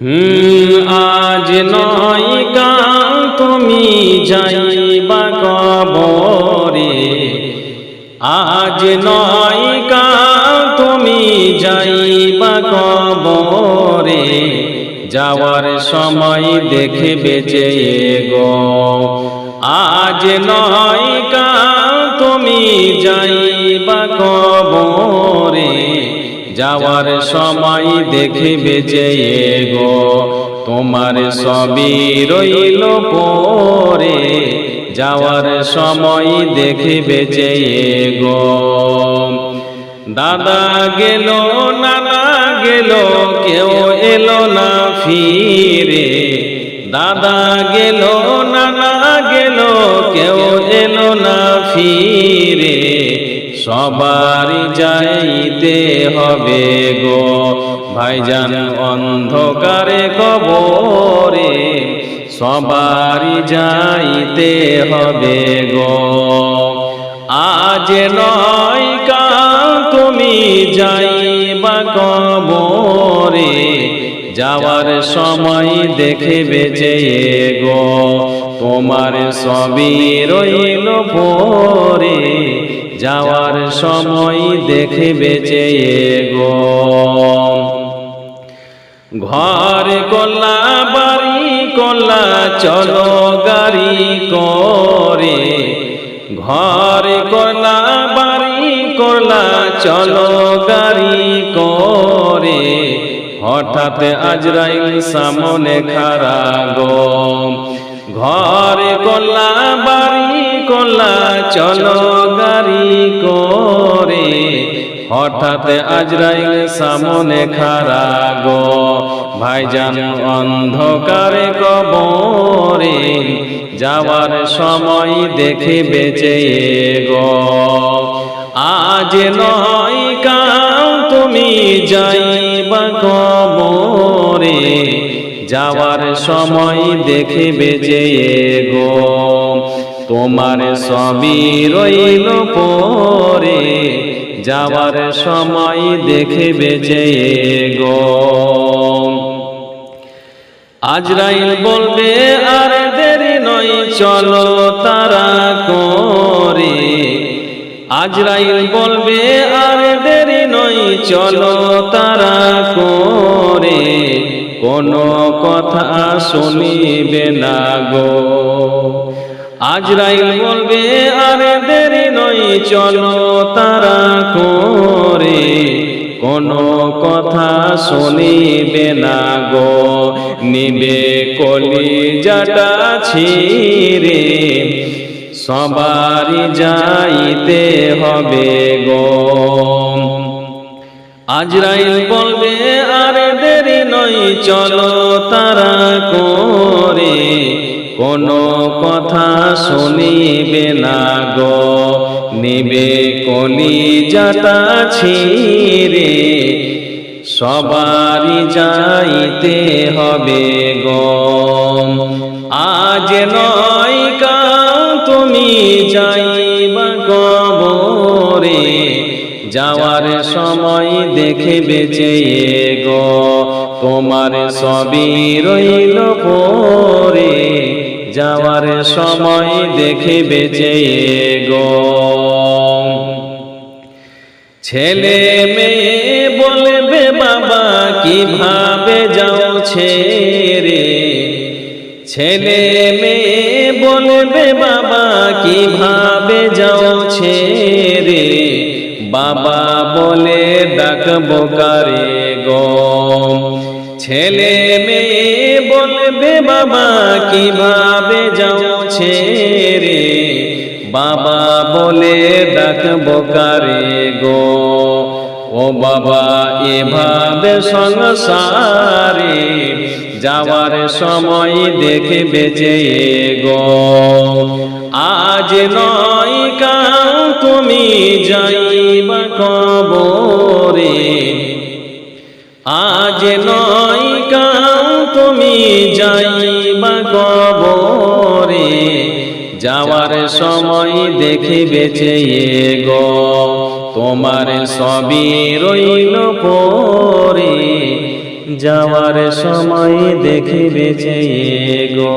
আজ নয় কাল তুমি যাইবা কবরে, আজ নয় কাল তুমি যাইবা কবরে, যাওয়ার সময় দেখবে যে গো। আজ নয় কাল তুমি যাইবা কবরে, যাওয়ার সময় দেখবে যে গো। তোমার সবই রইল পরে, যাওয়ার সময় দেখবে যে গো। দাদা গেল নানা গেল কেউ এলো না ফিরে, দাদা গেল নানা গেল কেউ এলো না ফিরে, সবারই যাইতে হবে গো। ভাইজান অন্ধকারে কবরে, সবারই যাইতে হবে গো। আজ নয় কাল তুমি যাইবা কবরে, যাওয়ার সময় দেখবে যে গো। তোমার সবই রইল পরে, যাওয়ার সময় দেখবে যে গো। ঘর কলা বাড়ি কলা চলো গাড়ি করে, ঘর কলা বাড়ি কলা চলো গাড়ি করে, হঠাৎ আজরাইল সামনে খাড়া গো। ঘর কলা বাড়ি কলা চলো গাড়ি করে, হঠাৎ আজরাইল সামনে খাড়া গো। ভাইজান অন্ধকারে কবরে, যাওয়ার সময় দেখবে যে গো। আজ নয় কাল তুমি যাইবা কবরে, যাওয়ার সময় দেখবে যে গো। তোমার সবই রইল পরে, যাওয়ার সময় দেখবে যে গো। আজরাইল বলবে আর দেরি নয় চলো তারা করে, আজরাইল বলবে আর দেরি নয় চলো তারা করে, কোনো কথা শুনিবে না গো। আজরাইল বলবে আর দেরি নয় চলো তারা করে, কোনো কথা শুনিবে না গো। নিবে কলিজাটা ছিঁড়ে, সবারই যাইতে হবে গো। আজরাইল বলবে আর দেরি নয় চলো তারা করে, কোনো কথা শুনিবে না গো। নিবে কলিজাটা ছিঁড়ে, সবারই যাইতে হবে গো। আজ নয় কাল তুমি যাইবা কবরে, যাওয়ার সময় দেখবে যে গো। তোমার সবই রইল পরে, যাওয়ার সময় দেখবে যে গো। ছেলে মেয়ে বলবে বাবা কিভাবে যাও ছেড়ে, ছেলে মেয়ে বলবে বাবা কিভাবে যাও ছেড়ে, বাবা বলে ডাকবো কারে গো। ছেলে মেয়ে বলবে বাবা কিভাবে যাও ছেড়ে, বাবা বলে ডাকবো কারে গো। ও বাবা এভাবে সংসারে, যাওয়ার সময় দেখবে যে গো। আজ নয় কাল তুমি যাইবা কবরে, আজ নয় কাল তুমি যাইবা কবরে, যাওয়ার সময় দেখবে যে গো। তোমার সবই রইল পরে, যাওয়ার সময় দেখিবে চেয়ে গো।